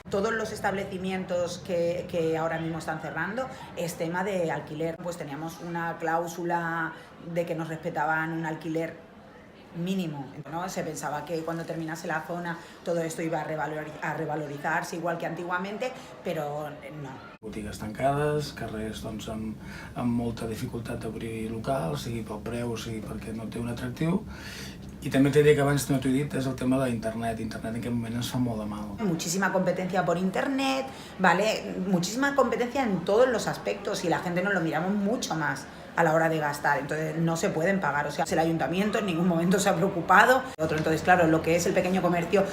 Todos los establecimientos que ahora mismo están cerrando es tema de alquiler. Pues teníamos una cláusula de que nos respetaban un alquiler mínimo, ¿no? Se pensaba que cuando terminase la zona todo esto iba a revalorizarse igual que antiguamente, però no. Botigues tancades, carrers amb molta dificultat d'obrir local, sigui pel preu, sigui perquè no té un atractiu. I també t'he dit que abans no t'ho he dit, és el tema de internet. Internet en aquest moment ens fa molt de mal. Muchísima competencia por internet, ¿vale? Muchísima competencia en todos los aspectos y la gente nos lo miramos mucho más a la hora de gastar, entonces no se pueden pagar, o sea, el ayuntamiento en ningún momento se ha preocupado. Entonces, claro, lo que es el pequeño comercio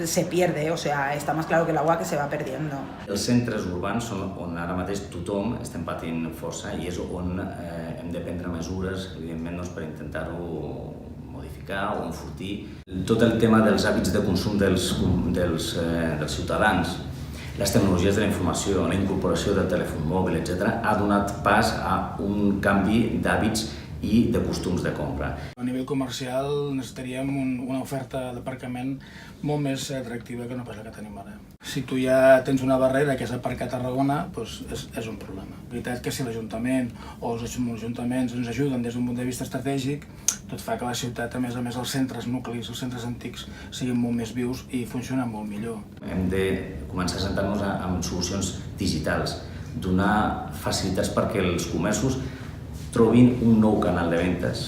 se pierde, o sea, está más claro que el agua que se va perdiendo. Els centres urbans són on ara mateix tothom estem patint força i és on hem de prendre mesures, evidentment, per intentar-ho modificar o enfortir. Tot el tema dels hàbits de consum dels ciutadans, les tecnologies de la informació, la incorporació del telèfon mòbil, etc., ha donat pas a un canvi d'hàbits i de costums de compra. A nivell comercial necessitaríem una oferta d'aparcament molt més atractiva que no pas la que tenim ara. Si tu ja tens una barrera que és aparcar a Tarragona, doncs és un problema. La veritat és que si l'Ajuntament o els ajuntaments ens ajuden des d'un punt de vista estratègic, tot fa que la ciutat, a més, els centres nuclis, els centres antics, siguin molt més vius i funcionen molt millor. Hem de començar a centrar-nos en solucions digitals, donar facilitats perquè els comerços trobin un nou canal de ventes.